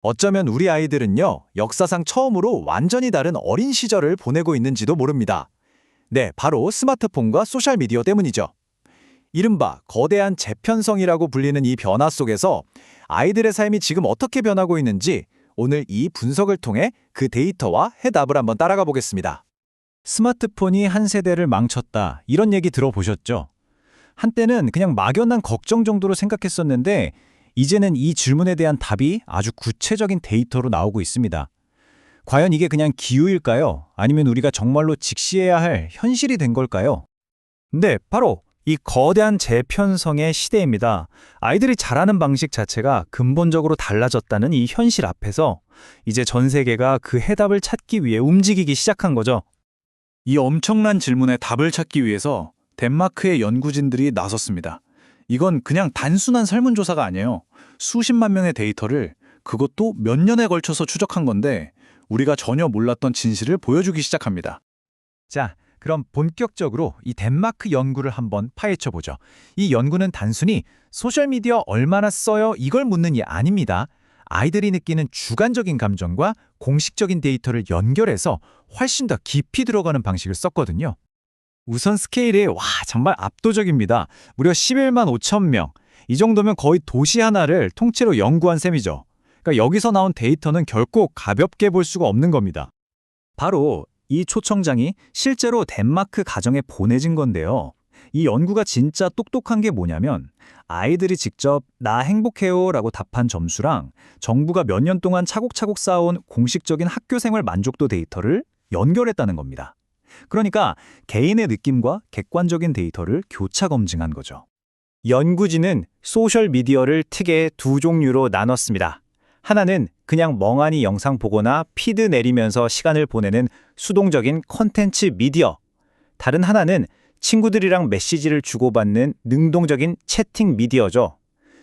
어쩌면 우리 아이들은요, 역사상 처음으로 완전히 다른 어린 시절을 보내고 있는지도 모릅니다. 네, 바로 스마트폰과 소셜미디어 때문이죠. 이른바 거대한 재편성이라고 불리는 이 변화 속에서 아이들의 삶이 지금 어떻게 변하고 있는지 오늘 이 분석을 통해 그 데이터와 해답을 한번 따라가 보겠습니다. 스마트폰이 한 세대를 망쳤다, 이런 얘기 들어보셨죠? 한때는 그냥 막연한 걱정 정도로 생각했었는데 이제는 이 질문에 대한 답이 아주 구체적인 데이터로 나오고 있습니다. 과연 이게 그냥 기우일까요? 아니면 우리가 정말로 직시해야 할 현실이 된 걸까요? 네, 바로 이 거대한 재편성의 시대입니다. 아이들이 자라는 방식 자체가 근본적으로 달라졌다는 이 현실 앞에서 이제 전 세계가 그 해답을 찾기 위해 움직이기 시작한 거죠. 이 엄청난 질문에 답을 찾기 위해서 덴마크의 연구진들이 나섰습니다. 이건 그냥 단순한 설문조사가 아니에요. 수십만 명의 데이터를, 그것도 몇 년에 걸쳐서 추적한 건데 우리가 전혀 몰랐던 진실을 보여주기 시작합니다. 자, 그럼 본격적으로 이 덴마크 연구를 한번 파헤쳐보죠. 이 연구는 단순히 소셜미디어 얼마나 써요 이걸 묻는 게 아닙니다. 아이들이 느끼는 주관적인 감정과 공식적인 데이터를 연결해서 훨씬 더 깊이 들어가는 방식을 썼거든요. 우선 스케일이 정말 압도적입니다. 무려 11만 5천 명. 이 정도면 거의 도시 하나를 통째로 연구한 셈이죠. 그러니까 여기서 나온 데이터는 결코 가볍게 볼 수가 없는 겁니다. 바로 이 초청장이 실제로 덴마크 가정에 보내진 건데요. 이 연구가 진짜 똑똑한 게 뭐냐면 아이들이 직접 "나 행복해요" 라고 답한 점수랑 정부가 몇 년 동안 차곡차곡 쌓아온 공식적인 학교 생활 만족도 데이터를 연결했다는 겁니다. 그러니까 개인의 느낌과 객관적인 데이터를 교차 검증한 거죠. 연구진은 소셜미디어를 크게 두 종류로 나눴습니다. 하나는 그냥 멍하니 영상 보거나 피드 내리면서 시간을 보내는 수동적인 콘텐츠 미디어. 다른 하나는 친구들이랑 메시지를 주고받는 능동적인 채팅 미디어죠.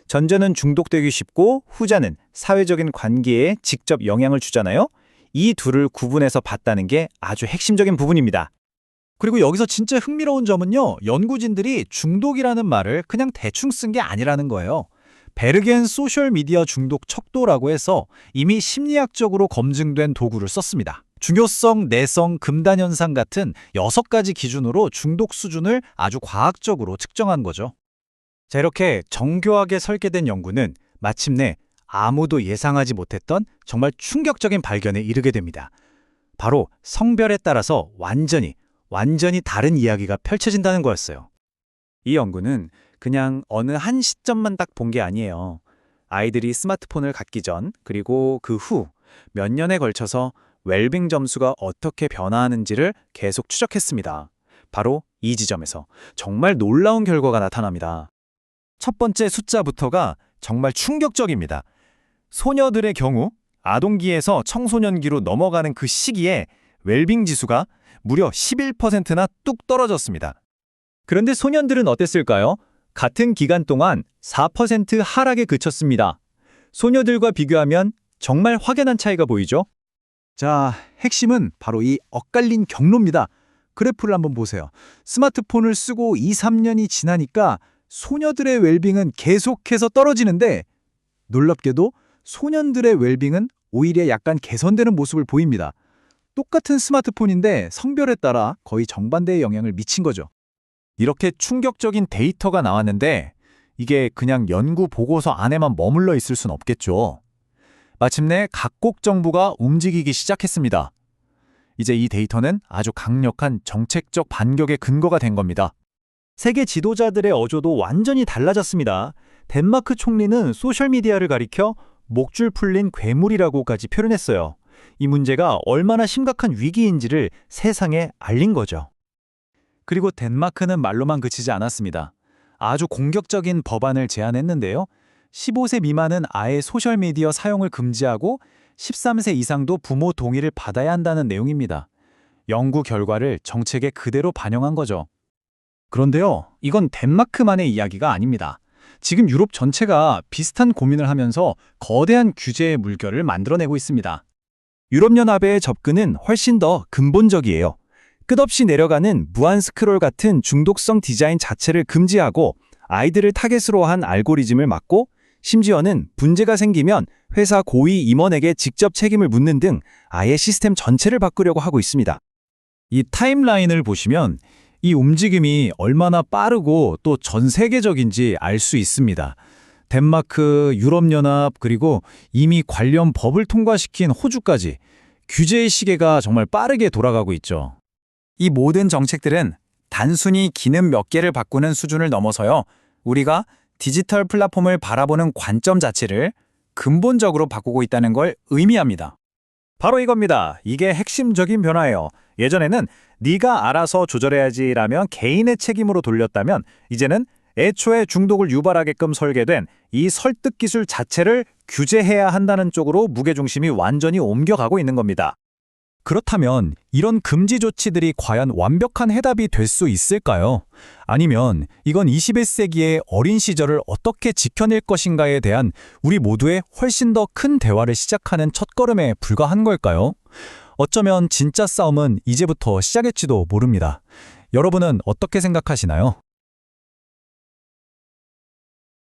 전자는 중독되기 쉽고 후자는 사회적인 관계에 직접 영향을 주잖아요. 이 둘을 구분해서 봤다는 게 아주 핵심적인 부분입니다. 그리고 여기서 진짜 흥미로운 점은요, 연구진들이 중독이라는 말을 그냥 대충 쓴 게 아니라는 거예요. 베르겐 소셜미디어 중독 척도라고 해서 이미 심리학적으로 검증된 도구를 썼습니다. 중요성, 내성, 금단현상 같은 6가지 기준으로 중독 수준을 아주 과학적으로 측정한 거죠. 자, 이렇게 정교하게 설계된 연구는 마침내 아무도 예상하지 못했던 정말 충격적인 발견에 이르게 됩니다. 바로 성별에 따라서 완전히 다른 이야기가 펼쳐진다는 거였어요. 이 연구는 그냥 어느 한 시점만 딱 본 게 아니에요. 아이들이 스마트폰을 갖기 전, 그리고 그 후 몇 년에 걸쳐서 웰빙 점수가 어떻게 변화하는지를 계속 추적했습니다. 바로 이 지점에서 정말 놀라운 결과가 나타납니다. 첫 번째 숫자부터가 정말 충격적입니다. 소녀들의 경우 아동기에서 청소년기로 넘어가는 그 시기에 웰빙 지수가 무려 11%나 뚝 떨어졌습니다. 그런데 소년들은 어땠을까요? 같은 기간 동안 4% 하락에 그쳤습니다. 소녀들과 비교하면 정말 확연한 차이가 보이죠? 자, 핵심은 바로 이 엇갈린 경로입니다. 그래프를 한번 보세요. 스마트폰을 쓰고 2, 3년이 지나니까 소녀들의 웰빙은 계속해서 떨어지는데 놀랍게도 소년들의 웰빙은 오히려 약간 개선되는 모습을 보입니다. 똑같은 스마트폰인데 성별에 따라 거의 정반대의 영향을 미친 거죠. 이렇게 충격적인 데이터가 나왔는데 이게 그냥 연구 보고서 안에만 머물러 있을 순 없겠죠. 마침내 각국 정부가 움직이기 시작했습니다. 이제 이 데이터는 아주 강력한 정책적 반격의 근거가 된 겁니다. 세계 지도자들의 어조도 완전히 달라졌습니다. 덴마크 총리는 소셜미디어를 가리켜 목줄 풀린 괴물이라고까지 표현했어요. 이 문제가 얼마나 심각한 위기인지를 세상에 알린 거죠. 그리고 덴마크는 말로만 그치지 않았습니다. 아주 공격적인 법안을 제안했는데요. 15세 미만은 아예 소셜미디어 사용을 금지하고 13세 이상도 부모 동의를 받아야 한다는 내용입니다. 연구 결과를 정책에 그대로 반영한 거죠. 그런데요, 이건 덴마크만의 이야기가 아닙니다. 지금 유럽 전체가 비슷한 고민을 하면서 거대한 규제의 물결을 만들어내고 있습니다. 유럽연합의 접근은 훨씬 더 근본적이에요. 끝없이 내려가는 무한 스크롤 같은 중독성 디자인 자체를 금지하고 아이들을 타겟으로 한 알고리즘을 막고 심지어는 문제가 생기면 회사 고위 임원에게 직접 책임을 묻는 등 아예 시스템 전체를 바꾸려고 하고 있습니다. 이 타임라인을 보시면 이 움직임이 얼마나 빠르고 또 전 세계적인지 알 수 있습니다. 덴마크, 유럽연합, 그리고 이미 관련 법을 통과시킨 호주까지 규제의 시계가 정말 빠르게 돌아가고 있죠. 이 모든 정책들은 단순히 기능 몇 개를 바꾸는 수준을 넘어서요. 우리가 디지털 플랫폼을 바라보는 관점 자체를 근본적으로 바꾸고 있다는 걸 의미합니다. 바로 이겁니다. 이게 핵심적인 변화예요. 예전에는 네가 알아서 조절해야지라면 개인의 책임으로 돌렸다면 이제는 애초에 중독을 유발하게끔 설계된 이 설득 기술 자체를 규제해야 한다는 쪽으로 무게중심이 완전히 옮겨가고 있는 겁니다. 그렇다면 이런 금지 조치들이 과연 완벽한 해답이 될 수 있을까요? 아니면 이건 21세기의 어린 시절을 어떻게 지켜낼 것인가에 대한 우리 모두의 훨씬 더 큰 대화를 시작하는 첫걸음에 불과한 걸까요? 어쩌면 진짜 싸움은 이제부터 시작일지도 모릅니다. 여러분은 어떻게 생각하시나요?